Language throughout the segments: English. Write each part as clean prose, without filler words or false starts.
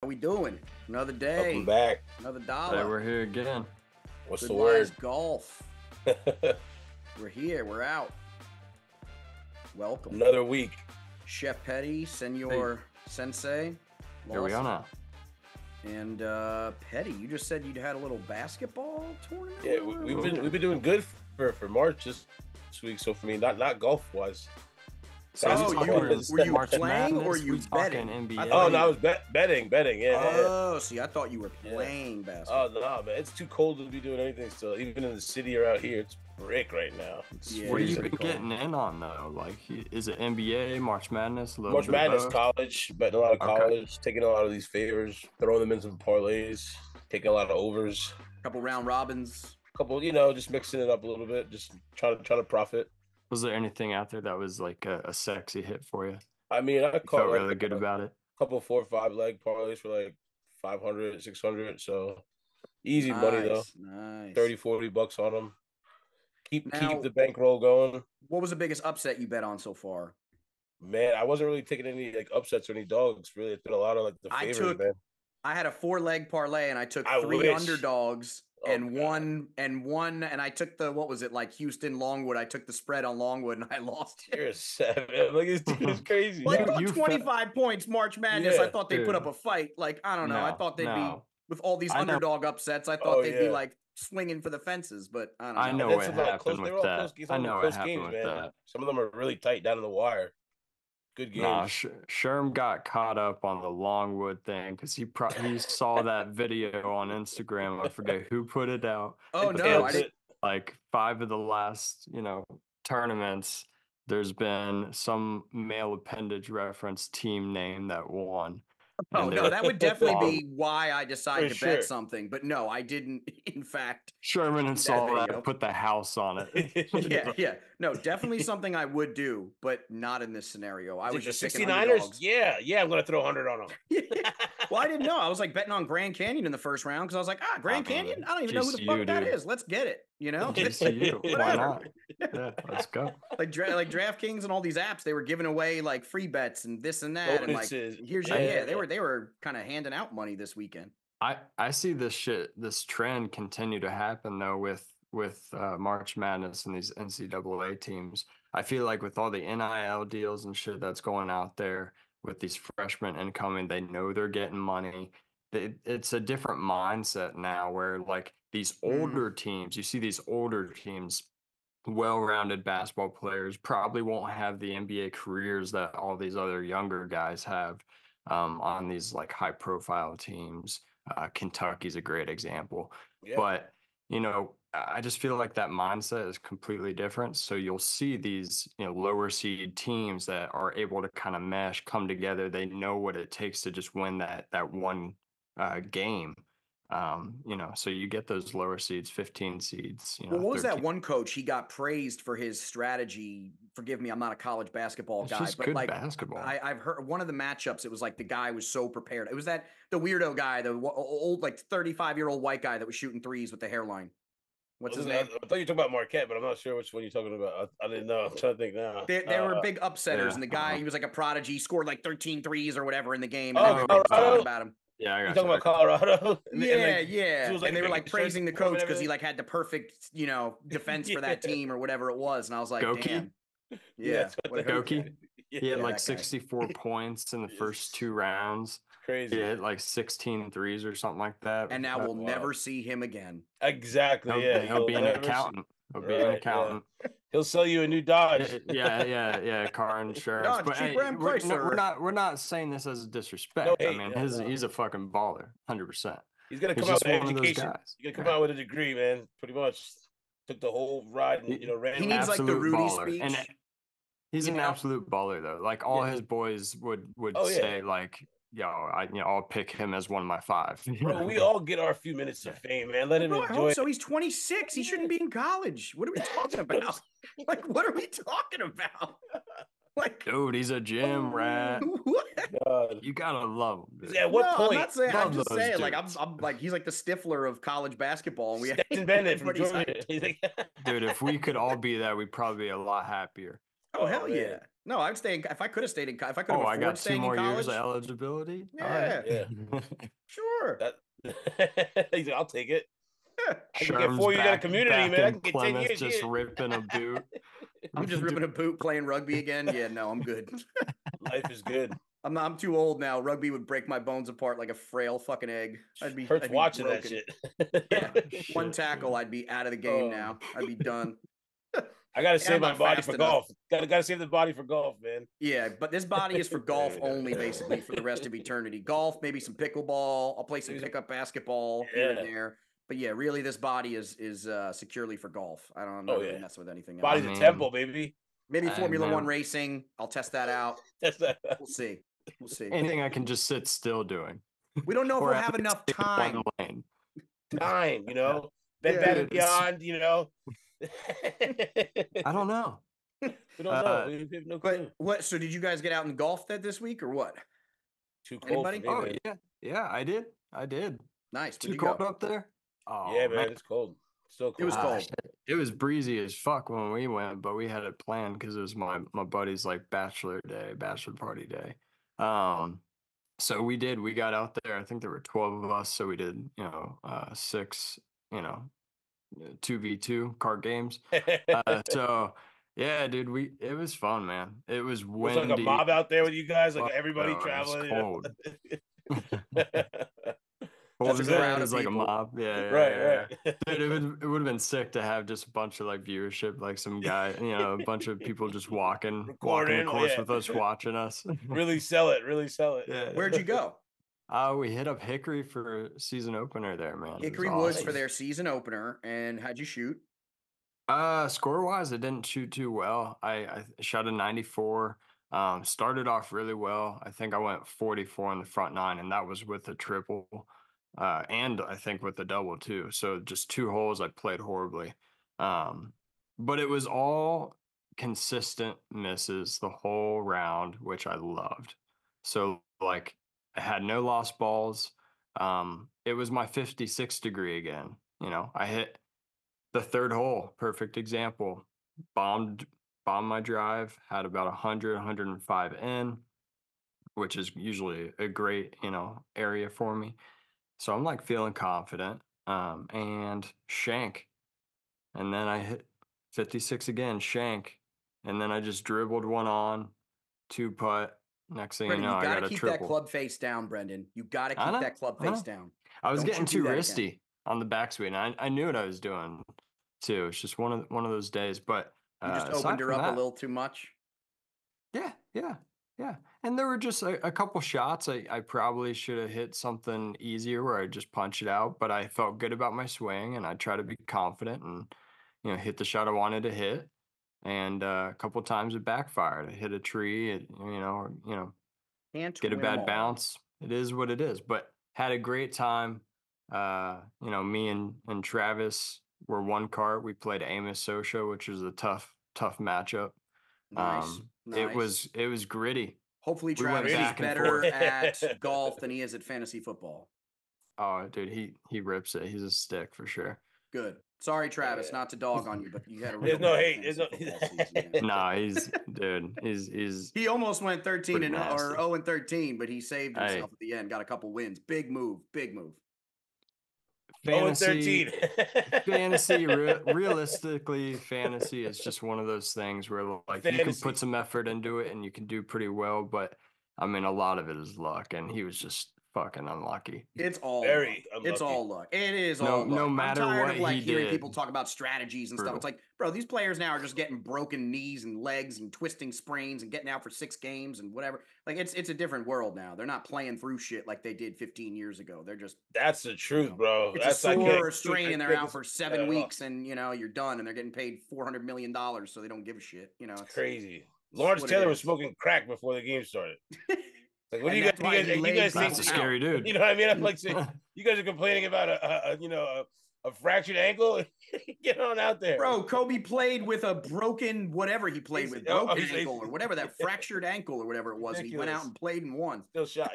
we doing? Another day. Welcome back. Another dollar. Hey, we're here again. What's Good the word? Lies Golf. We're here. We're out. Welcome. Another week. Chef Petty, Senor Sensei. Here we are now. And Petty, you just said you'd had a little basketball tournament. Yeah, we've been doing good for March this week. So for me, not golf wise. So were you March playing Madness, or you we betting? talking NBA. Oh no, I was betting. Yeah. Oh, see, I thought you were playing basketball. Oh no, man, it's too cold to be doing anything still. Even in the city or out here, it's brick right now. Yeah, What have you it's been cold. getting in on though? Like, is it NBA, March Madness? March Madness, college, betting a lot of Okay. college, taking a lot of these favors, throwing them in some parlays, taking a lot of overs. Couple round robins. Couple, just mixing it up a little bit, just trying to profit. Was there anything out there that was like a sexy hit for you? I mean, I You caught felt like really good about it. a couple 4 or 5 leg parlays for like 500, 600. So easy money though. Nice. 30, $40 on them. Keep Now- the bankroll going. What was the biggest upset you bet on so far? Man, I wasn't really taking any like upsets or any dogs. Really, it's been a lot of like the favors, man. I had a 4-leg parlay and I took I 3 wish. underdogs Oh, and God. one and I took the like Houston Longwood. I took the spread on Longwood and I lost it. You're a seven. Like this dude is crazy. Well, I You- thought you 25 points March Madness. I Yeah, thought they'd put up dude. a fight. Like, I don't know. I No, thought they'd be no. with all these I know- underdog upsets. I thought Oh, they'd be yeah. like swinging for the fences, but I don't know. I know That's what a lot happened close. They with were all that. close games. I Some of them know were what close happened games, with man. that. Some of them are really tight down to the wire. Good games. Nah, Sherm got caught up on the Longwood thing because he saw that video on Instagram. I forget who put it out. Oh It no, I was didn't. it. Like 5 of the last, tournaments, there's been some male appendage reference team name that won. Oh And no, they- that would definitely Long- be why I decided For to bet sure. something. But no, I didn't. In fact, Sherman and that saw that video. and put the house on it. yeah. No, definitely something I would do, but not in this scenario. I was the just picking 69ers? underdogs. Yeah, I'm gonna throw 100 on them. Well, I didn't know. I was like betting on Grand Canyon in the first round because I was like, Grand I mean, Canyon? I don't even know who the fuck GCU, that dude. is. Let's get it. GCU, why Whatever. not? Yeah, let's go. Like DraftKings and all these apps, they were giving away like free bets and this and that. And like, Bonuses. here's your, Yeah. they were kind of handing out money this weekend. I see this trend continue to happen though with March Madness and these NCAA teams. I feel like with all the NIL deals and shit that's going out there with these freshmen incoming, they know they're getting money. It's a different mindset now where like these older teams, you see these older teams, well-rounded basketball players probably won't have the NBA careers that all these other younger guys have on these like high-profile teams. Kentucky's a great example. Yeah. But, I just feel like that mindset is completely different. So you'll see these, lower seed teams that are able to kind of mesh, come together. They know what it takes to just win that one game. So you get those lower seeds, 15 seeds. Well, what was that 13. one coach? He got praised for his strategy. Forgive me, I'm not a college basketball It's guy, just but good like basketball. I've heard one of the matchups. It was like the guy was so prepared. It was the weirdo guy, the old like 35-year-old white guy that was shooting threes with the hairline. What's his name? I thought you were talking about Marquette, but I'm not sure which one you're talking about. I didn't know. I'm trying to think now. They were big upsetters, yeah, and the guy, he was like a prodigy, he scored like 13 threes or whatever in the game. Oh, And everybody was Colorado? talking about him. Yeah, I You got talking about Colorado? And Yeah, like, yeah. it was like And they a were big like praising the stretch form coach and because he everything? like had the perfect, defense for that Yeah. team or whatever it was. And I was like, Goki? damn. Yeah. that's what whatever. Goki? Yeah, He had Yeah, like that guy. 64 points in the first 2 rounds. crazy. He hit like 16 threes or something like that. And now we'll Wow. never see him again. Exactly. He'll be an never see- accountant. He'll be Right, an yeah. accountant. He'll sell you a new Dodge. Yeah, car insurance. No, it's But cheaper hey, and price, sir. we're not saying this as a disrespect. No I hate, mean, no, no. he's a fucking baller, 100%. He's gonna He's come out just with one of those education. guys. He's gonna come out with a degree, man. Pretty much took the whole ride and ran. He needs, like, the Absolute Rudy baller. speech, And he's you an know? absolute baller though. Like all Yeah. his boys would Oh, yeah. say like, I'll pick him as one of my 5. Bro, we all get our few minutes of fame, man. Let him Bro, I enjoy hope it. so. He's 26. He shouldn't be in college. What are we talking about? Like, what are we talking about? Like, Dude, he's a gym rat. what? God. You gotta love him. dude. At what No, point? I'm not saying. I'm Love just those saying. Like, dudes. I'm like, he's like the Stifler of college basketball. And we Stetson Bennett from everybody's Georgia. hyped. He's like, Dude, if we could all be that, we'd probably be a lot happier. Oh, hell yeah. man. No, I'd stay if I could have stayed if I could have I got afforded 2 staying in more years college. of eligibility. Yeah, Yeah. sure. He's like, I'll take it. I can get Sherm's 4 years out of community, man. I in can get 10 Plymouth, years just here. ripping a boot. I'm just ripping a boot playing rugby again. Yeah, no, I'm good. Life is good. I'm too old now. Rugby would break my bones apart like a frail fucking egg. I'd Hurts be watching broken. that shit. Yeah, one Shit, tackle, dude. I'd be out of the game now. I'd be done. I gotta And save I'm my not body fast for enough. golf. Gotta save the body for golf, man. Yeah, but this body is for golf only, basically, for the rest of eternity. Golf, maybe some pickleball. I'll play some pickup basketball here and Yeah. there. But yeah, really, this body is securely for golf. I'm not really messing with anything else. Body's a temple, baby. Maybe Hey, Formula man. One racing. I'll test that out. That's that. We'll see. We'll see. Anything I can just sit still doing. We don't know if Or we'll at have least enough in time. one lane. Time, you know. Bed Yeah. Bath and Dude, it's- Beyond, you know. I don't know. We don't know. We have no clue. But what? So did you guys get out and golf this week or what? Too cold Anybody? for me, Oh man. yeah, I did. Nice. Where'd Too you cold go? up there? Oh Yeah, man, it's cold. Still cold. It was cold. shit. It was breezy as fuck when we went, but we had it planned because it was my buddy's like bachelor party day. So we got out there. I think there were 12 of us, so we did 6 2v2 card games. So yeah, dude, it was fun, man. It was Was windy. like a mob out there with you guys, like Fuck, everybody bro, traveling. it was cold. That's Was a there? crowd It of was like a people. mob. Yeah, Right. Dude, it would have been sick to have just a bunch of like viewership, like some guy, a bunch of people just walking the Recording, course yeah. with us, watching us. Really sell it. Yeah. Where'd you go? We hit up Hickory for a season opener there, man. It was Hickory Woods awesome. for their season opener. And how'd you shoot? Score wise, I didn't shoot too well. I shot a 94. Started off really well. I think I went 44 in the front 9, and that was with a triple. And I think with a double too. So just 2 holes, I played horribly. But it was all consistent misses the whole round, which I loved. So like I had no lost balls. It was my 56 degree again. I hit the 3rd hole, perfect example. Bombed my drive, had about 105 in, which is usually a great, area for me. So I'm like feeling confident, and shank. And then I hit 56 again, shank. And then I just dribbled one on, 2-putt. Next thing Brendan, you know, you I got got to a keep triple. that club face down, Brendan. You got to I keep know, that club I know. face down. I was Don't getting you do too that again. wristy on the backswing. I knew what I was doing too. It's just one of those days. But You just aside opened her from up a that, little too much. Yeah. And there were just a couple shots I probably should have hit something easier where I just punch it out, but I felt good about my swing and I try to be confident and hit the shot I wanted to hit. And a couple times it backfired. I hit a tree, Can't get a win 'em bad all. bounce. It is what it is. But had a great time. Me and Travis were one cart. We played Amos Socha, which was a tough matchup. Nice. It was gritty. Hopefully We went Travis is back and better forth. at golf than he is at fantasy football. Oh, dude, he rips it. He's a stick for sure. Good. Sorry, Travis, not to dog on you, but you had a There's real no bad hate. There's fantasy no. football season, man. Nah, he's He almost went 13 pretty or nasty. 0 and 13, but he saved Hey. himself at the end. Got a couple wins. Big move. fantasy. 0-13. Realistically, fantasy is just one of those things where like you can Fantasy. put some effort into it and you can do pretty well, but I mean a lot of it is luck, and he was just fucking unlucky. It's all Very luck. It's unlucky. all luck. It is No- all luck. no matter I'm tired what of like he hearing did. people talk about strategies and stuff. Brutal. It's like, bro, these players now are just getting broken knees and legs and twisting sprains and getting out for 6 games and whatever. Like it's a different world now. They're not playing through shit like they did 15 years ago. They're just That's the truth, bro. it's That's a like sore or a strain and they're out for 7 at all. weeks and you're done and they're getting paid $400 million so they don't give a shit. It's crazy. Lawrence what it Taylor was is. smoking crack before the game started. Like, what do And you that's why he you laid guys people think? That's a out. scary dude. You know what I mean? I'm like, saying, you guys are complaining about a fractured ankle. Get on out there, Bro, Kobe played with a broken whatever he played with, broken he's- ankle or whatever, that fractured ankle or whatever it was. And he went out Ridiculous. and played and won. Still shot.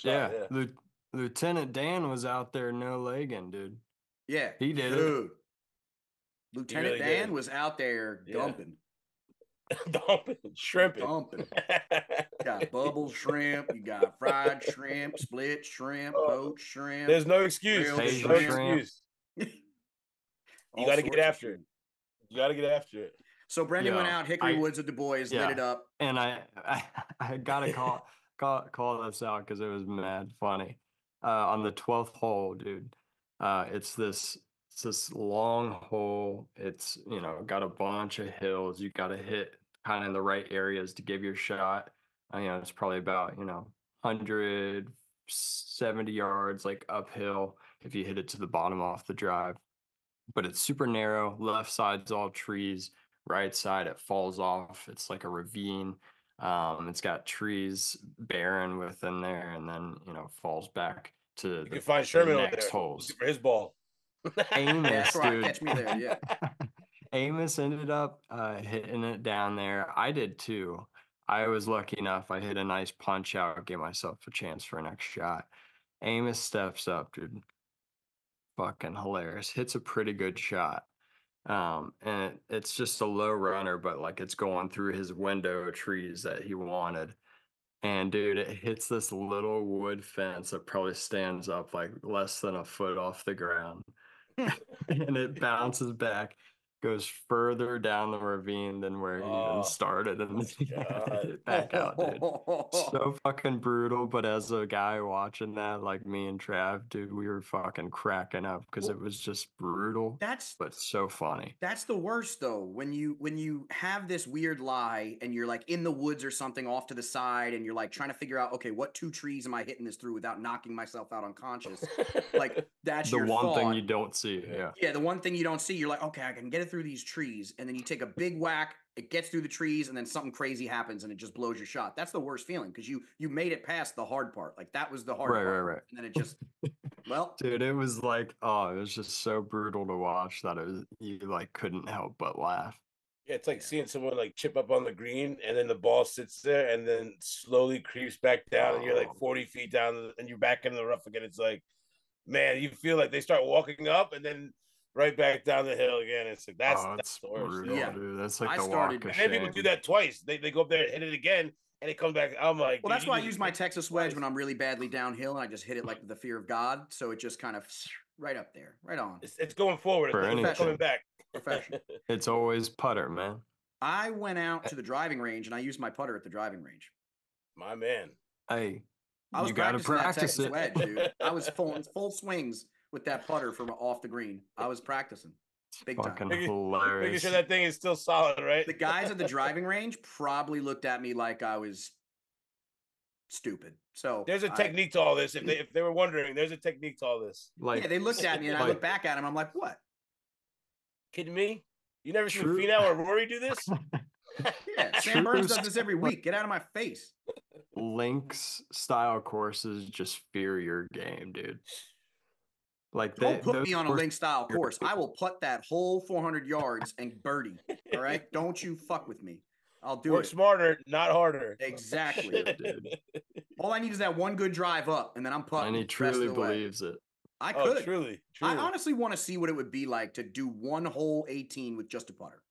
Yeah, Yeah. Lieutenant Dan was out there no legging, dude. Yeah, He did it. dude. Lieutenant really Dan did. was out there Yeah. dumping. Dumping, shrimping. Dumping. You got bubble shrimp, you got fried shrimp, split shrimp, poached shrimp. There's no excuse. grilled There's no shrimp. excuse. You all got to get sorts of after it. shrimp. You got to get after it. So Brendan went Yeah, out Hickory Woods with the boys, lit it up. And I gotta call this out because it was mad funny. On the 12th hole, dude, it's this long hole. It's got a bunch of hills. You got to hit kind of in the right areas to give your shot. It's probably about 170 yards like uphill if you hit it to the bottom off the drive. But it's super narrow. Left side's all trees. Right side it falls off. It's like a ravine. It's got trees barren within there, and then falls back to You can find Sherman over next there holes. for his ball. Yeah, Amos, that's right. dude. Catch me there. Yeah. Amos ended up hitting it down there. I did too. I was lucky enough. I hit a nice punch out, gave myself a chance for a next shot. Amos steps up, dude. Fucking hilarious. Hits a pretty good shot. And it's just a low runner, but like it's going through his window of trees that he wanted. And dude, it hits this little wood fence that probably stands up like less than a foot off the ground. And it bounces back, goes further down the ravine than where he even started, and then he had to hit it back out, dude. So fucking brutal. But as a guy watching that, like me and Trav, dude, we were fucking cracking up because it was just brutal. But so funny. That's the worst though. When you have this weird lie and you're like in the woods or something off to the side and you're like trying to figure out, okay, what two trees am I hitting this through without knocking myself out unconscious? Like that's the your one thought. thing you don't see. Yeah. Yeah, the one thing you don't see, you're like, okay, I can get it through these trees, and then you take a big whack, it gets through the trees, and then something crazy happens and it just blows your shot. That's the worst feeling because you made it past the hard part. Like that was the hard part. Right. And then it just well, dude, it was like, it was just so brutal to watch that you like couldn't help but laugh. Yeah, it's like seeing someone like chip up on the green and then the ball sits there and then slowly creeps back down and you're like 40 feet down and you're back in the rough again. It's like, man, you feel like they start walking up and then right back down the hill again. It's like that's the worst. Brutal, yeah, dude. That's like I the started, walk of and then people shame. do that twice. They go up there and hit it again, and it comes back. I'm like, well, that's why I use my Texas wedge when I'm really badly downhill, and I just hit it like the fear of God. So it just kind of right up there, right on. It's going forward. It's not coming back. Professional. It's always putter, man. I went out to the driving range and I used my putter at the driving range. My man. Hey, I was you got to practice that Texas it. wedge, dude. I was full swings with that putter from off the green. I was practicing big fucking time. hilarious. Making sure that thing is still solid, right? The guys at the driving range probably looked at me like I was stupid. So there's a technique to all this. If they were wondering, there's a technique to all this. Like, yeah, they looked at me and I looked back at him. I'm like, what? Kidding me? You never seen Finau or Rory do this? Yeah, Sam Burns does this every week. Get out of my face. Links style courses just fear your game, dude. Like don't put me on a link style course. I will putt that whole 400 yards and birdie. All right, don't you fuck with me. I'll do it. Work smarter, not harder. Exactly, dude. All I need is that one good drive up, and then I'm putting. And he truly believes it. I could. Truly. I honestly want to see what it would be like to do one whole 18 with just a putter,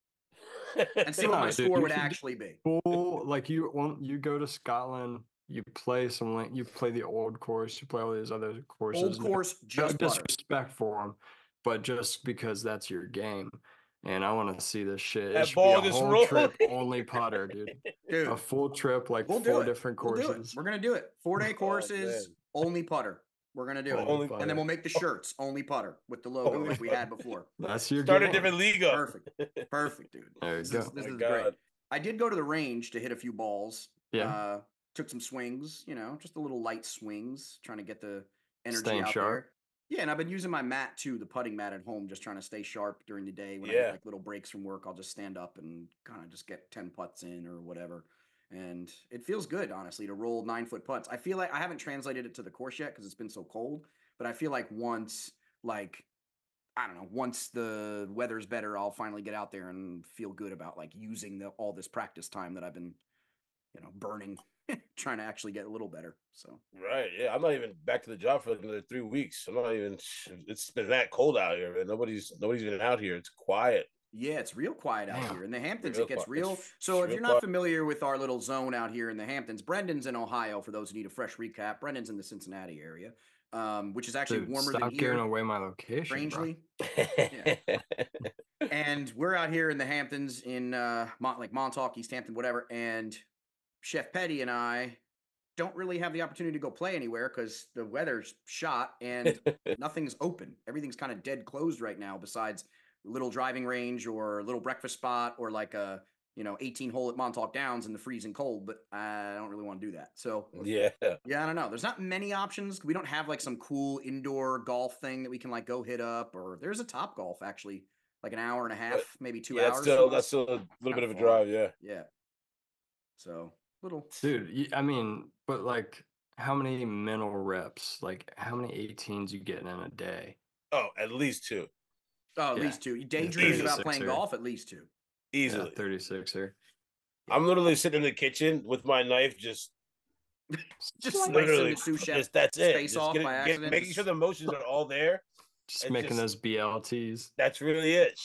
and see what my score would actually be. Full, like you go to Scotland, you play you play the old course, you play all these other courses. Old course, just no disrespect for them, but just because that's your game. And I want to see this shit. It should be a whole trip only putter, dude. A full trip, like we'll 4 different courses. We're gonna do it. 4-day courses, only putter. We're gonna do it, and then we'll make the shirts only putter with the logo like we had before. That's your start a different league up. Perfect, dude. There you go. This is great. I did go to the range to hit a few balls. Yeah. Took some swings. Just a little light swings, trying to get the energy Staying out sharp. there. Yeah, and I've been using my mat too, the putting mat at home, just trying to stay sharp during the day. When I get like little breaks from work, I'll just stand up and kind of just get 10 putts in or whatever. And it feels good, honestly, to roll 9-foot putts. I feel like I haven't translated it to the course yet because it's been so cold. But I feel like once the weather's better, I'll finally get out there and feel good about like using all this practice time that I've been, burning, trying to actually get a little better. So right, yeah, I'm not even back to the job for like another 3 weeks. I'm not even. It's been that cold out here, man. Nobody's been out here. It's quiet. Yeah, it's real quiet out Damn. here. In the Hamptons, Real it gets quiet. real. It's So if real you're not quiet. familiar with our little zone out here in the Hamptons, Brendan's in Ohio, for those who need a fresh recap. Brendan's in the Cincinnati area, which is actually Dude, warmer than stop giving here, away my location, bro. strangely. Yeah. And we're out here in the Hamptons in like Montauk, East Hampton, whatever. And Chef Petty and I don't really have the opportunity to go play anywhere because the weather's shot and nothing's open. Everything's kind of dead closed right now, besides a little driving range or a little breakfast spot or like a 18 hole at Montauk Downs in the freezing cold. But I don't really want to do that. So Yeah. yeah, I don't know. There's not many options. We don't have like some cool indoor golf thing that we can like go hit up. Or there's a Top Golf actually, like an hour and a But half, maybe 2 yeah, hours from that's us. still a little bit Kinda of a far. drive, yeah. Yeah. So little. Dude, I mean, but like, how many mental reps? Like, how many 18s you getting in a day? Oh, at least 2. Oh, at Yeah. least 2. You daydreaming about 36er. playing golf? At least 2. Easily. Yeah, 36er. I'm literally sitting in the kitchen with my knife, just Just Like, slicing literally, the sous chef just that's it. face Just off by accident. making sure the emotions are all there. just It's making those BLTs. That's really it.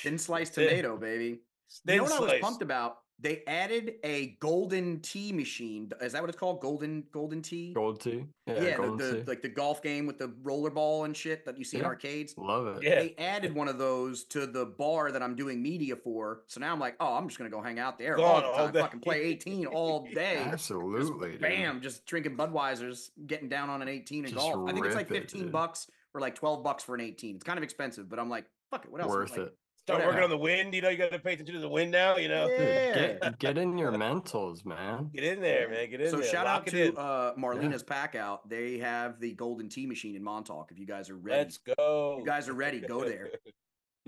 Thin sliced That's it. tomato, baby. You Thin know what I was slice. pumped about? They added a golden tee machine. Is that what it's called? Golden tee? Gold tee? Yeah, golden the tee. like the golf game with the rollerball and shit that you see in Yeah. arcades. Love it. Yeah. They added one of those to the bar that I'm doing media for. So now I'm like, oh, I'm just gonna go hang out there all Gone the all time. day. Fucking play 18 all day. Absolutely, Just dude. bam, just drinking Budweisers, getting down on an 18 in Just golf. I think it's like rip it, 15 dude. bucks or like 12 bucks for an 18. It's kind of expensive, but I'm like, fuck it. What else? Worth Like, it. Start whatever. working on the wind. You got to pay attention to the wind now. Yeah. Dude, get in your mentals, man. Get in there, man. Get in So there. shout Lock out it to in. Marlena's Pack Out. They have the golden tea machine in Montauk. If you guys are ready, Let's go. You guys are ready. Go there.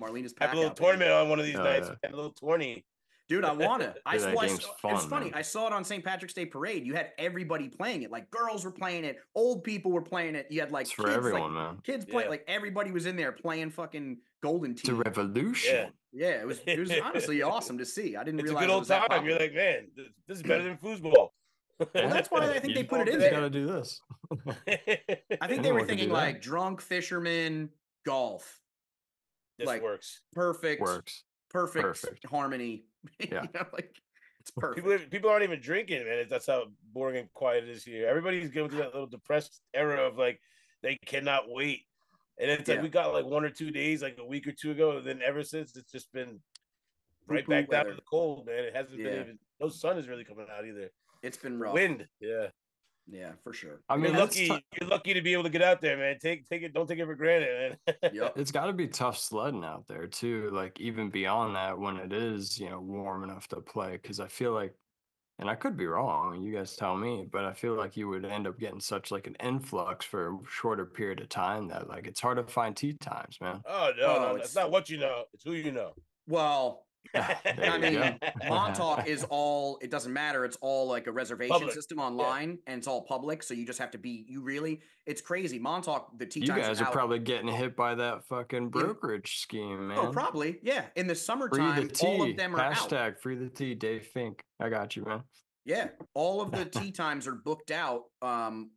Marlena's Have Pack a little Out, tournament baby. on one of these nights. Yeah. Man. A little tourney. Dude, I wanna. Dude, that game's It's fun, funny. man. I saw it on St. Patrick's Day Parade. You had everybody playing it. Like girls were playing it, old people were playing it. You had like It's for kids, everyone, like man. kids playing. Like everybody was in there playing fucking golden It's a tea. revolution. Yeah, it was honestly awesome to see. I didn't It's a realize good it old was that time. You're popular. like, man, this is better than foosball. Well, that's why I think they put it in You there. gotta do this. I think they were Anyone can thinking do that. like drunk fisherman golf. This Like, works. Perfect Perfect. harmony. Yeah. Like it's perfect. People aren't even drinking, man. That's how boring and quiet it is here. Everybody's going through that little depressed era of like they cannot wait. And it's like we got like 1 or 2 days, like a week or 2 ago, and then ever since it's just been right back down to the cold, man. It hasn't been even no sun is really coming out either. It's been rough. Wind, yeah. Yeah, for sure. I mean, you're lucky to be able to get out there, man. Take it, don't take it for granted, man. Yep. It's got to be tough sledding out there too. Like even beyond that, when it is warm enough to play, because I feel like, and I could be wrong, you guys tell me, but I feel like you would end up getting such like an influx for a shorter period of time that like it's hard to find tee times, man. Oh no, it's not what you know, it's who you know. Well, I mean, go. Montauk is all, it doesn't matter. It's all like a reservation system online and it's all public. So you just have to be, it's crazy. Montauk, the tee times. You guys are probably getting hit by that fucking brokerage scheme, man. Oh, probably. Yeah. In the summertime, all of them are out. Free the tee, Dave Fink. I got you, man. Yeah. All of the tee times are booked out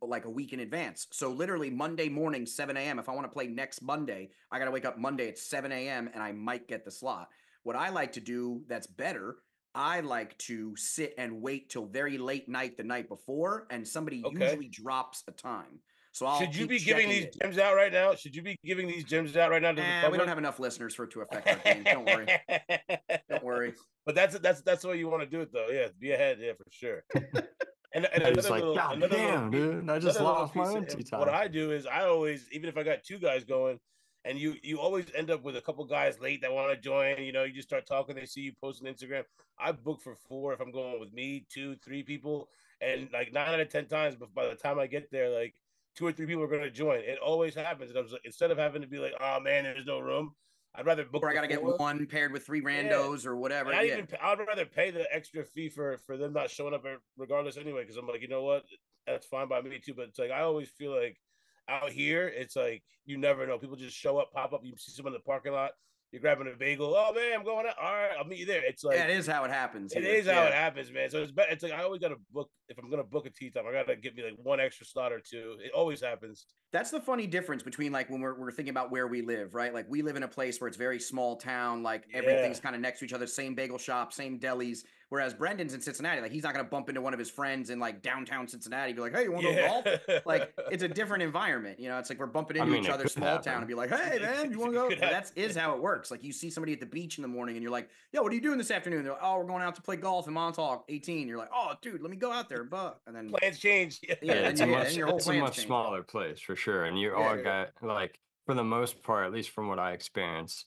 like a week in advance. So literally Monday morning, 7 a.m. If I want to play next Monday, I got to wake up Monday at 7 a.m. and I might get the slot. What I like to do that's better, I like to sit and wait till very late night the night before, and somebody usually drops a time. So should you be giving these gems out right now? Should you be giving these gems out right now to the public? We don't have enough listeners for it to affect our game. Don't worry. Don't worry. But that's the way you want to do it, though. Yeah, be ahead. Yeah, for sure. And it's like, God damn, dude, I just lost my own tee time. What I do is I always, even if I got 2 guys going, and you always end up with a couple guys late that want to join. You just start talking. They see you post on Instagram. I book for 4 if I'm going with me, 2, 3 people. And like 9 out of 10 times, but by the time I get there, like 2 or 3 people are going to join. It always happens. And I was like, instead of having to be like, oh man, there's no room, I'd rather book. Or I got to get one paired with 3 randos or whatever. I'd rather pay the extra fee for them not showing up regardless anyway. Because I'm like, you know what? That's fine by me too. But it's like, I always feel like, out here, it's like you never know. People just show up, pop up. You see someone in the parking lot. You're grabbing a bagel. Oh man, I'm going out. All right, I'll meet you there. It's like Yeah, it is how it happens. it Here. is how it happens, man. So it's better. It's like I always got to book if I'm gonna book a tee time. I gotta get me like one extra slot or two. It always happens. That's the funny difference between like when we're thinking about where we live, right? Like we live in a place where it's very small town, like everything's kind of next to each other, same bagel shop, same delis. Whereas Brendan's in Cincinnati, like he's not gonna bump into one of his friends in like downtown Cincinnati, be like, "Hey, you want to go golf?" Like it's a different environment, you know. It's like we're bumping into each other, small town, and be like, "Hey, man, you want to go?" But that's how it works. Like you see somebody at the beach in the morning, and you're like, "Yo, what are you doing this afternoon?" They're like, "Oh, we're going out to play golf in Montauk, 18." You're like, "Oh, dude, let me go out there, but," and then plans change. It's a much smaller place for sure, and you all got like for the most part, at least from what I experienced,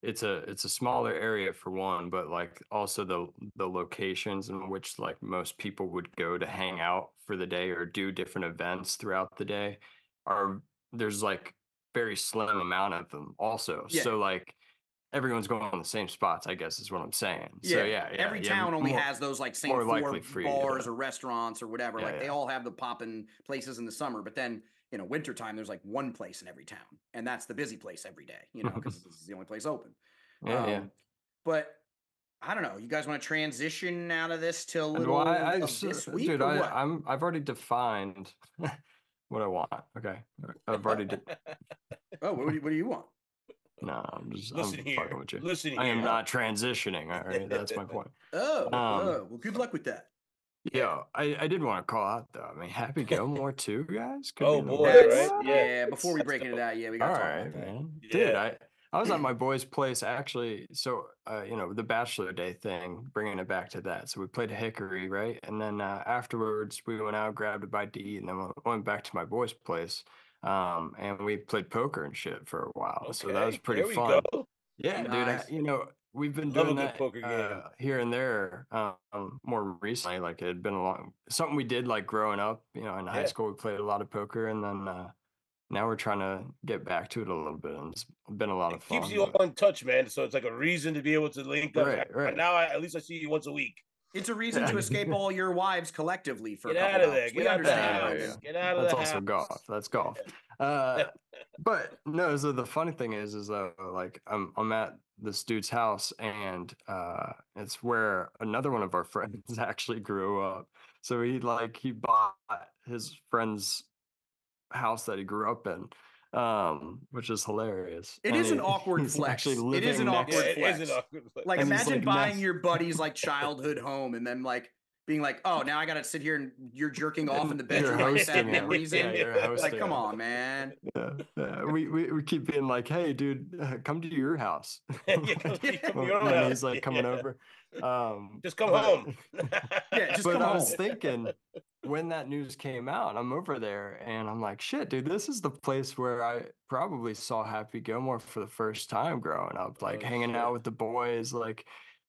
it's a smaller area for one, but like also the locations in which like most people would go to hang out for the day or do different events throughout the day are there's like very slim amount of them also. So like everyone's going on the same spots, I guess is what I'm saying. So every town only has those like same four bars or restaurants or whatever. Like they all have the poppin' places in the summer, but then wintertime there's like one place in every town, and that's the busy place every day, because this is the only place open. But I don't know. You guys want to transition out of this to a little this week? Dude, I've already defined what I want. Okay, I've already. Oh, what do you want? No, I'm fucking with you. Listen I am not transitioning. All right, that's my point. Well, good luck with that. Yeah, I did want to call out though. I mean, Happy Gilmore too, guys. Oh boy, right? Yeah. Before we break into that, we got to talk about that, man. Dude, I was at my boy's place actually. So, the Bachelor Day thing, bringing it back to that. So we played Hickory, right? And then afterwards, we went out, grabbed a bite to eat, and then went back to my boy's place. And we played poker and shit for a while. Okay, so that was pretty fun. Go. Yeah, nice. Dude. We've been doing that poker game here and there more recently. Like it had been something we did like growing up. In high school we played a lot of poker, and then now we're trying to get back to it a little bit, and it's been a lot of fun. It keeps you all in touch, man. So it's like a reason to be able to link up. Right. Now at least I see you once a week. It's a reason to escape all your wives collectively for a couple of there. Get out of there. Get out of That's the also house. golf. That's golf. But no, so the funny thing is like I'm at this dude's house, and it's where another one of our friends actually grew up. So he bought his friend's house that he grew up in, which is hilarious. It is an awkward flex. It is an awkward flex. Like imagine buying your buddy's like childhood home and then like being like, oh, now I gotta sit here and you're jerking off in the bedroom like sad memories in. Like, come on, man. We keep being like, hey, dude, come to your house. And he's like coming over. Just come home. Just come home. I was thinking when that news came out, I'm over there and I'm like, shit, dude, this is the place where I probably saw Happy Gilmore for the first time growing up, like hanging out with the boys, like,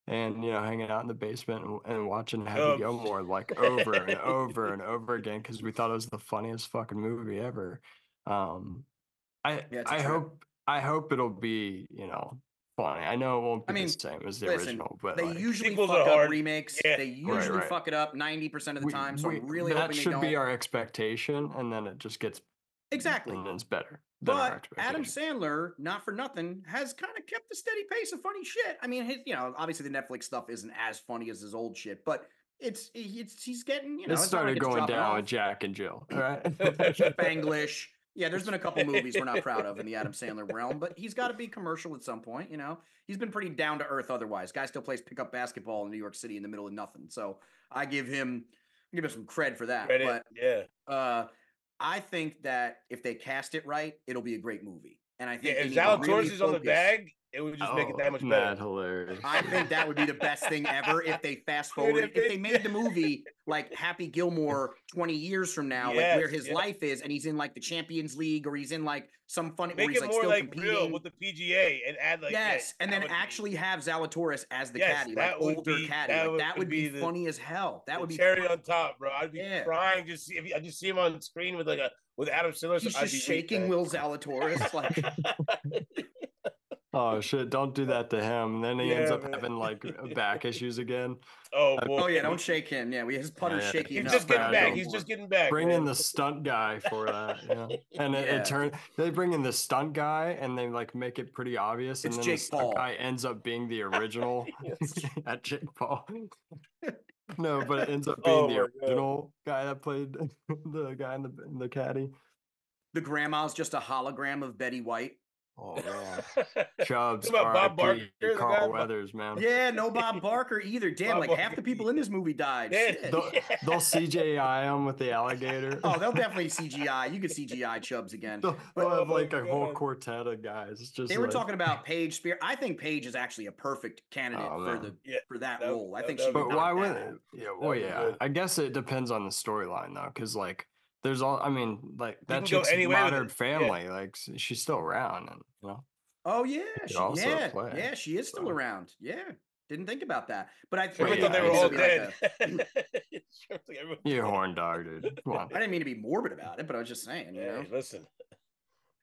and hanging out in the basement and watching Happy Gilmore like over and over and over again because we thought it was the funniest fucking movie ever. I hope it'll be funny. I know it won't be the same as the original, but they usually fuck up remakes. Yeah. They usually fuck it up 90% of the time. So I'm really hoping that should be our expectation, and then it just gets and then it's better. But Adam Sandler, not for nothing, has kind of kept a steady pace of funny shit. I mean, obviously the Netflix stuff isn't as funny as his old shit, but he's getting it started going down with Jack and Jill, right? Spanglish. Yeah, there's been a couple movies we're not proud of in the Adam Sandler realm, but he's got to be commercial at some point. He's been pretty down to earth otherwise. Guy still plays pickup basketball in New York City in the middle of nothing. So I give him some cred for that. I think that if they cast it right, it'll be a great movie. And I think if Zalatoris is on the bag, it would just make it that much better. Hilarious. I think that would be the best thing ever if they fast forward. If they made the movie like Happy Gilmore 20 years from now, like where his life is, and he's in like the Champions League or he's in like some funny where he's like more still like competing. Real with the PGA and add like and then actually have Zalatoris as the caddy, like older caddy. That would be funny as hell. That would be cherry on top, bro. I'd be crying if I just see him on screen with Adam Sandler. He's just shaking Will Zalatoris like. Oh shit! Don't do that to him. Then he ends Yeah, up man. having like back issues again. Oh boy. Oh yeah, don't shake him. Yeah, his putter's Yeah, shaky He's enough. just We're getting not back. doing fragile. He's more. just getting back, Bring in man. the stunt guy for that, and Yeah. they bring in the stunt guy and they like make it pretty obvious, and It's then the Jake stunt Paul. guy ends up being the original Yes. at Jake Paul. No, but it ends up being Oh the my god. original guy that played the guy in the caddy. The grandma's just a hologram of Betty White. Oh man, Talking Chubbs, about Bob Barker, R.I.P. the guy. Carl Weathers, man. Yeah, no Bob Barker either. Damn, Bob like half Barker. the people in this movie died. Yeah. Shit. They'll CGI him with the alligator. Oh, they'll definitely CGI. You could CGI Chubbs again. They'll But have Oh like my a whole God. quartet of guys. It's just they were like, talking about Paige Spear. I think Paige is actually a perfect candidate oh for man. Yeah, for that that- role. I that- think that she would be would But good. why knock would that it? out. Yeah, well, would be yeah. good. I guess it depends on the storyline though, because like there's all. I mean, like You that can go chick's any way with modern it. family. Like she's still around, and Oh yeah, could also yeah, play. yeah. She is still So. around. Yeah, didn't think about that. But I Everyone yeah, thought they were think all it'll be like dead. Everyone You thought- horn dog, dude. Come on. I didn't mean to be morbid about it, but I was just saying, you know. Hey, listen.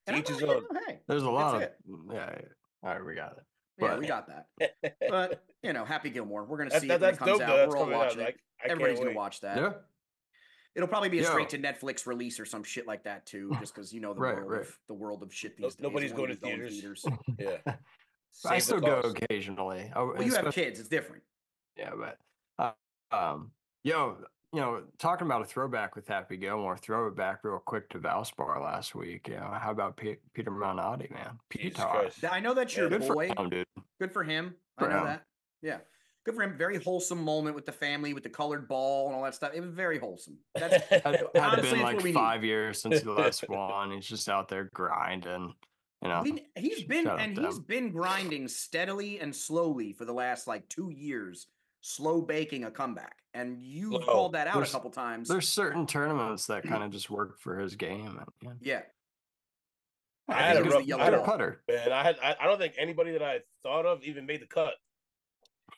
And I'm Each his not, you own. know, hey, There's a lot of it. yeah. All right, we got it. Yeah, But we got that. But you know, Happy Gilmore. We're gonna see it when it That's comes dope though. out. That's We're all coming out. watching it. I Everybody's can't gonna wait. watch that. yeah, It'll probably be a Yo. straight to Netflix release or some shit like that too, just because you know the Right, world of shit these days. Nobody's It going to won't even go in theaters. theaters. Yeah. I Save the still go cost. occasionally. Well, you have kids. It's different. Yeah, but yo, talking about a throwback with Happy Gilmore, throw it back real quick to Valspar last week. How about Peter Malnati, man? Jesus Peter, Christ. I know that's your good boy. for him, dude. Good for him. I For know him. that. Yeah. Good for him. Very wholesome moment with the family, with the colored ball and all that stuff. It was very wholesome. That's Had honestly been it's like what we 5 years since he last won. He's just out there grinding. need. He's Shout out been grinding steadily and slowly for the last like 2 years, slow baking a comeback. And you've Slow. called that out a couple times. There's certain tournaments that kind of just work for his game. And, Yeah. I I had think a it was rough the yellow I had a- ball. putter. Man, I don't think anybody that I thought of even made the cut.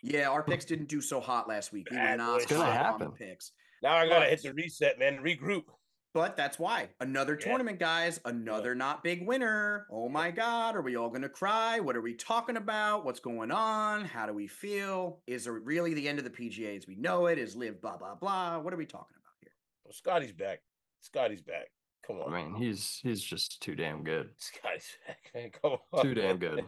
Yeah, our picks didn't do so hot last week. We were Bad not boy It's gonna hot shit. on the happen. picks. Now I gotta But- hit the reset, man. Regroup. But that's why. Another Yeah. tournament, guys. Another not big winner. Oh my God. Are we all going to cry? What are we talking about? What's going on? How do we feel? Is it really the end of the PGA as we know it? Is live blah, blah, blah? What are we talking about here? Well, Scotty's back. Scotty's back. Come on. I mean, he's just too damn good. Scotty's back, man. Come on. Too damn good.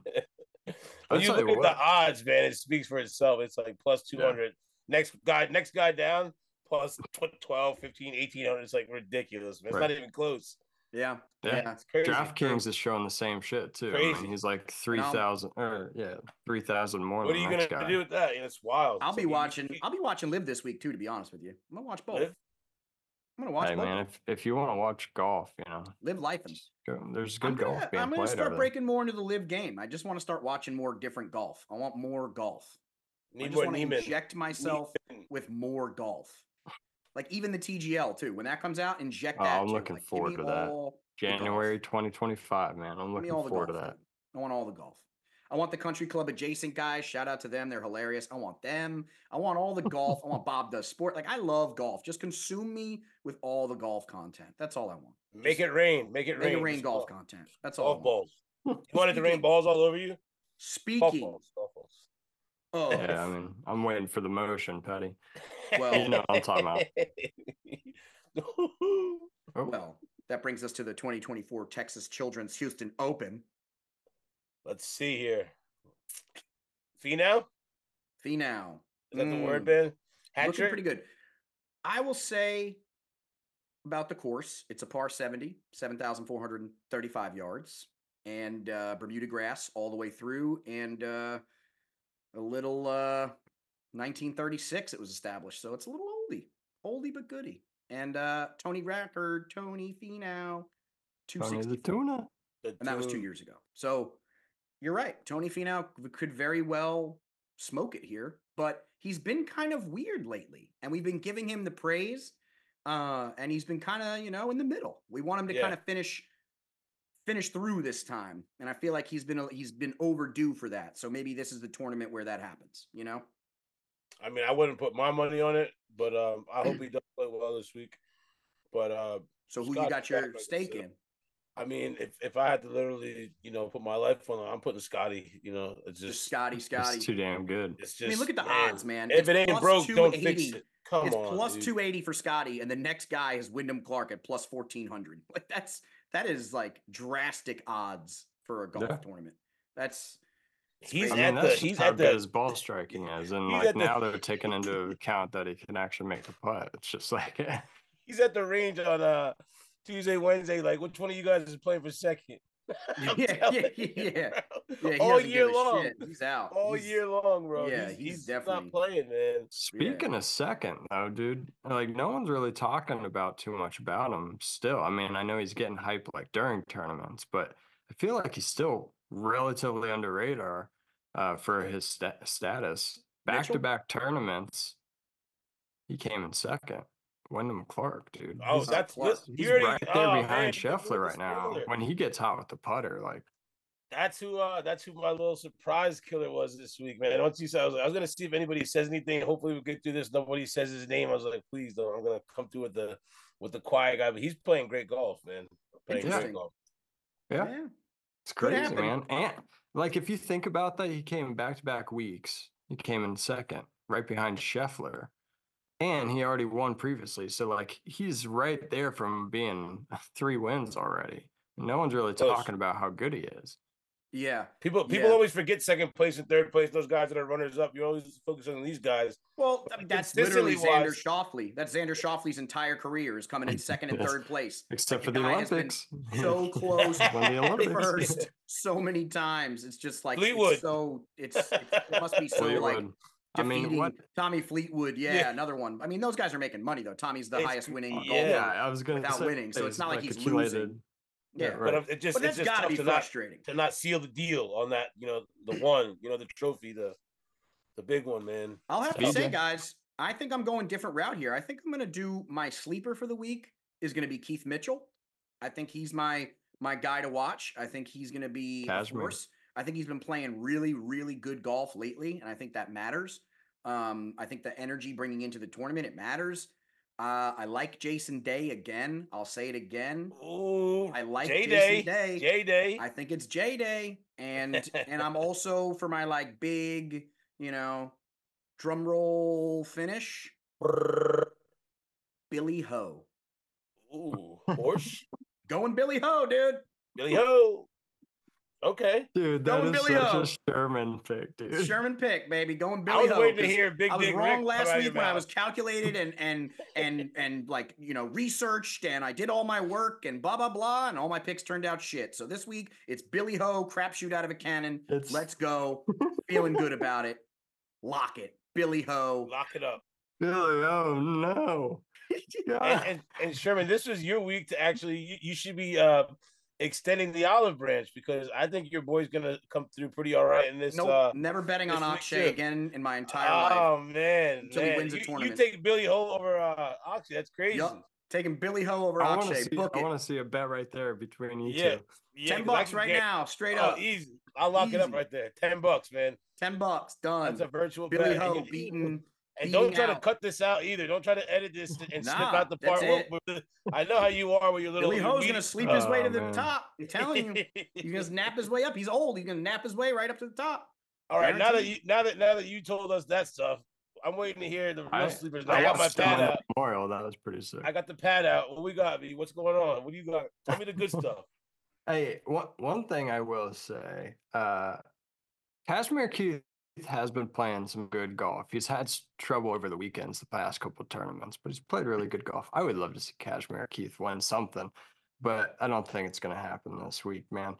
When I'll you tell look you at what. the odds, man, it speaks for itself. It's like plus 200. Next guy down, plus 12, 15, 1800. It's like ridiculous, man. It's Right. not even close. Yeah. Yeah. Yeah. It's crazy. DraftKings is showing the same shit too. I Crazy. mean, he's like 3,000 or 3,000 more What than are the you next gonna guy. do with that? It's wild. I'll It's be like, watching Live this week too, to be honest with you. I'm going to watch both. Live? I'm going to watch Hey both. man, if you want to watch golf, Live life. And there's good golf being I'm gonna played start over breaking more into the Live game. I just want to start watching more different golf. I want more golf. I Need just more want to Neiman. inject myself Neiman. with more golf. Like even the TGL too. When that comes out, inject Oh, that. I'm too. looking Like, give forward me to that. all the golf. January 2025, man. I'm Give me looking all the forward golf. to that. dude. I want all the golf. I want the country club adjacent guys. Shout out to them. They're hilarious. I want them. I want all the golf. I want Bob Does Sport. Like I love golf. Just consume me with all the golf content. That's all I want. Make it rain. Make it Make rain. it rain Just golf golf. content. That's all. I Golf want. balls. You want it to rain balls all over you? Golf Speaking balls. Golf balls. of, Yeah, I mean, I'm waiting for the motion, Petty. well, You know what I'm talking about. Oh, well, that brings us to the 2024 Texas Children's Houston Open. Let's see here. Finau? Finau. Is that the word, Ben? Hat Looking trick? pretty good. I will say about the course, it's a par 70, 7,435 yards, and Bermuda grass all the way through, and a little 1936 it was established, so it's a little oldie but goodie. And Tony Finau, Tony the 264, Tuna. and that was 2 years ago. So you're right, Tony Finau could very well smoke it here, but he's been kind of weird lately, and we've been giving him the praise. And he's been kind of, in the middle. We want him to kind of finish through this time, and I feel like he's been overdue for that. So maybe this is the tournament where that happens. I mean, I wouldn't put my money on it, but I hope he does play well this week. But So who Scott you got your Chapman, stake in? I mean, if I had to literally, put my life on it, I'm putting Scotty. It's Just just Scotty, It's Scotty. too damn good. it's I mean, look just at the man. odds, man. If It's it ain't plus broke, don't fix 280. it. Come It's on, plus dude. 280 for Scotty, and the next guy is Wyndham Clark at plus 1400. Like that is like drastic odds for a Yeah. golf tournament. That's it's He's I crazy. mean, at the that's just he's how at good the his ball striking is. And he's like at the now they're taking into account that he can actually make the putt. It's just like, he's at the range on Tuesday, Wednesday. Like, which one of you guys is playing for second? I'm Yeah, telling yeah, you, yeah. bro. Yeah, he All doesn't give year a long. shit. He's out. All year long, bro. Yeah, He's not definitely playing, man. yeah. speaking of second, though, dude, like no one's really talking about too much about him still. I mean, I know he's getting hyped like during tournaments, but I feel like he's still relatively under radar for his status. Mitchell? Back-to-back tournaments, he came in second. Wyndham Clark, dude. Oh, Oh, Clark. he He's already. right there Oh man, behind you put me with Scheffler the right now. spoiler. When he gets hot with the putter, like That's who my little surprise killer was this week, man. Once you said, I was gonna see if anybody says anything. Hopefully we get through this. Nobody says his name. I was like, please don't. I'm gonna come through with the quiet guy, but he's playing great golf, man. Playing great Interesting. golf. yeah, Yeah. it's Could crazy, happen. man. And like if you think about that, he came back-to-back weeks. He came in second, right behind Scheffler. And he already won previously. So like he's right there from being 3 wins already. No one's really Push. talking about how good he is. Yeah. People Yeah. always forget second place and third place. Those guys that are runners up. You always focus on these guys. Well, I mean, that's literally Consistently Xander wise, Schauffele. That's Xander Schauffele's entire career is coming in second and Yes. third place. Except Like for the the guy has been Olympics. so close Won the to Olympics. first so many times. It's just like Fleetwood. it must be so like Fleetwood. I mean, defeating what? Tommy Fleetwood. Yeah, Yeah, another one. I mean, those guys are making money though. Tommy's the highest winning Yeah, yeah. golfer I was gonna without say winning, so it's not like like he's losing. accumulated. Yeah, Yeah, right. But but it's that's just got to tough be to frustrating. not seal the deal on that. The one. The trophy, the big one, man. I'll It's have to tough. say, guys, I think I'm going different route here. I think I'm going to do my sleeper for the week is going to be Keith Mitchell. I think he's my guy to watch. I think he's going to be a Cashmere. force. I think he's been playing really, really good golf lately, and I think that matters. I think the energy bringing into the tournament, it matters. I like Jason Day again. I'll say it again. Ooh, I like J Jason Day, Day. J Day. I think it's J Day, and I'm also for my like big, drum roll finish. Billy Ho. Ooh, Porsche, Going Billy Ho, dude. Billy Ho. Okay, Dude, that Going is Billy such Ho. a Sherman pick, dude. Sherman pick, baby. Going I Billy was Ho. waiting to 'Cause hear Big I was Dick wrong Rick last come out of week your when I mouth. was calculated and like researched and I did all my work and blah blah blah and all my picks turned out shit. So this week it's Billy Ho, crapshoot out of a cannon. Let's go. Feeling good about it. Lock it. Billy Ho. Lock it up. Billy, oh no. And Sherman, this was your week to actually. You should be extending the olive branch because I think your boy's gonna come through pretty all right in this. Nope. Never betting on this week Akshay too. again in my entire life Oh man, until he wins a you tournament. take Billy Ho over Oxy. That's crazy. Yup. Taking Billy Ho over Akshay. Book I it. want to see a bet right there between you Yeah, two. yeah. $10 right now, straight up. Easy. I'll lock it up Easy. right there. $10, man. $10 done. That's a virtual Billy bet. Ho beating. And don't try to out. cut this out either. Don't try to edit this and snip Nah, out the that's part it. I know how you are with your little. Billy Ho's gonna sleep his way to the man. top. I'm telling you, he's gonna nap his way up. He's old. He's gonna nap his way right up to the top. All right, Guaranteed. now that you told us that stuff, I'm waiting to hear the real sleepers. Now I got my watched him pad win out. Memorial. That was pretty sick. I got the pad out. What we got, V? What's going on? What do you got? Tell me the good stuff. Hey, one thing I will say, Kashmir Keith has been playing some good golf. He's had trouble over the weekends, the past couple of tournaments, but he's played really good golf. I would love to see Kashmir Keith win something, but I don't think it's going to happen this week, man.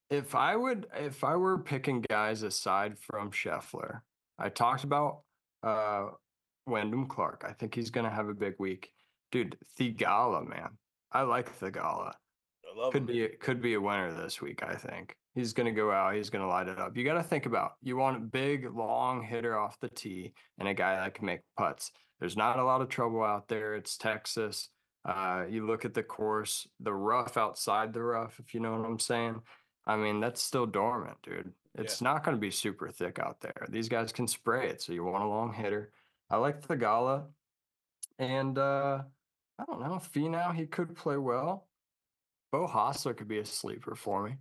If I were picking guys aside from Scheffler, I talked about Wyndham Clark. I think he's going to have a big week. Dude, Thigala, man. I like Thigala. I love him. Could be a winner this week, I think. He's going to go out. He's going to light it up. You got to think about, you want a big, long hitter off the tee and a guy that can make putts. There's not a lot of trouble out there. It's Texas. You look at the course, the rough outside the rough, if you know what I'm saying. I mean, that's still dormant, dude. It's not going to be super thick out there. These guys can spray it, so you want a long hitter. I like Thigala. And I don't know, Finau, he could play well. Bo Hostler could be a sleeper for me.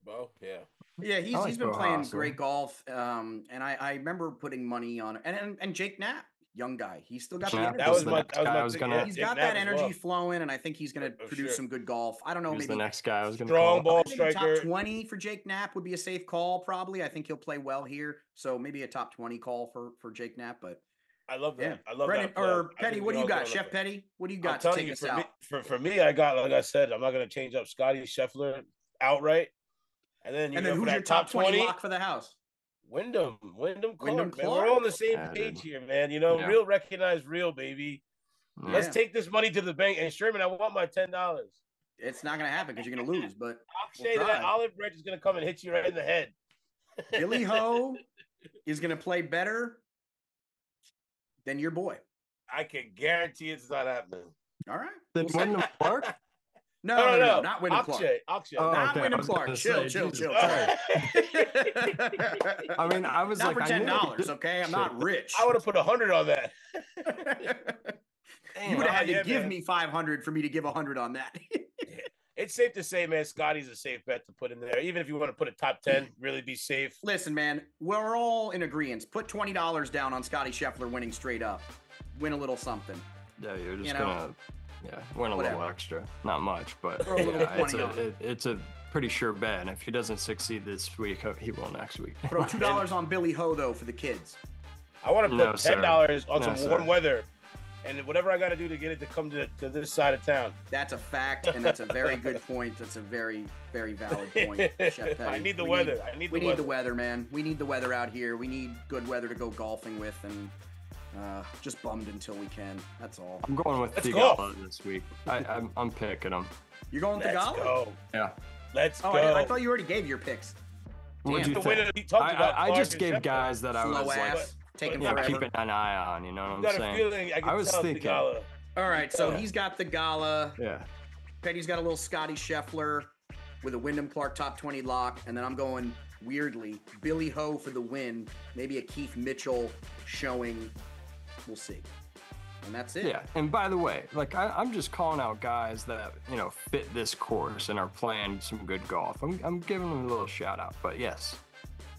Bo, yeah. Yeah, he's like been Bo playing Hostler. great golf. And I remember putting money on and Jake Knapp, young guy. He's still got the energy. That was my He's got that energy flowing, and I think he's going to produce some good golf. I don't know, maybe the next guy I was going to strong call. ball striker. Top 20 for Jake Knapp would be a safe call, probably. I think he'll play well here, so maybe a top 20 call for Jake Knapp. But I love that. yeah. I love Brendan, that. Or Petty, what do you got? Chef Petty, what do you got to take us out? For me, I got, like I said, I'm not going to change up Scotty Scheffler outright. And then who's your top 20 lock for the house? Wyndham Clark. Man. Clark. We're all on the same page here, man. You know, real recognize real, baby. Yeah. Let's take this money to the bank. And Sherman, I want my $10. It's not going to happen because you're going to lose. But I'll say that olive branch is going to come and hit you right in the head. Billy Ho is going to play better than your boy. I can guarantee it's not happening. All right. Then Wyndham Clark? No, not Wyndham Clark. Akshay. Not Wyndham Clark. Chill. I mean, I was not like, for $10, okay? I'm not rich. I would have put 100 on that. You would have had to give me 500 for me to give 100 on that. It's safe to say, man, Scotty's a safe bet to put in there. Even if you want to put a top 10, really be safe. Listen, man, we're all in agreement. Put $20 down on Scotty Scheffler winning straight up. Win a little something. Yeah, you're just gonna win a little extra. Not much, but it's a pretty sure bet. And if he doesn't succeed this week, he will next week. Throw $2 on Billy Ho though for the kids. I want to put $10 on some warm weather. And whatever I got to do to get it to come to this side of town. That's a fact, and that's a very good point. That's a very, very valid point, Chef Petty. I need the weather. We need the weather, man. We need the weather out here. We need good weather to go golfing with, and just bummed until we can. That's all. I'm going with Theegala this week. I'm picking him. You're going with Theegala? Let's go. Yeah. Let's go. I thought you already gave your picks. What do you think? I just gave guys that I was like, keeping an eye on, you know what I'm saying? I was thinking. All right, so he's got Theegala. Yeah. Petty's got a little Scotty Scheffler with a Wyndham Clark top 20 lock, and then I'm going weirdly Billy Ho for the win, maybe a Keith Mitchell showing. We'll see. And that's it. Yeah, and by the way, like I'm just calling out guys that, you know, fit this course and are playing some good golf. I'm giving them a little shout out, but yes.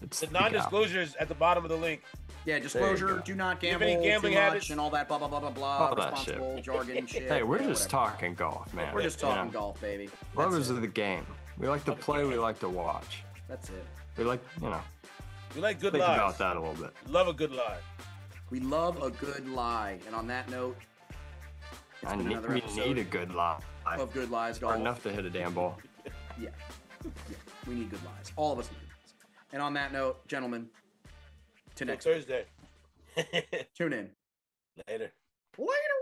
It's the non-disclosures at the bottom of the link. Yeah, disclosure, do not gamble too much and all that blah, blah, blah, blah, blah, all responsible jargon shit. Hey, we're just talking golf, man. We're just talking golf, baby. Lovers of the game. We like to play, we like to watch. That's it. We like, you know. We like good lies. Think about that a little bit. Love a good lie. We love a good lie. And on that note, we need a good lie. Of good lies, golf. Hard enough to hit a damn ball. Yeah. We need good lies. All of us need good lies. And on that note, gentlemen, to next Thursday. Tune in. Later. Later.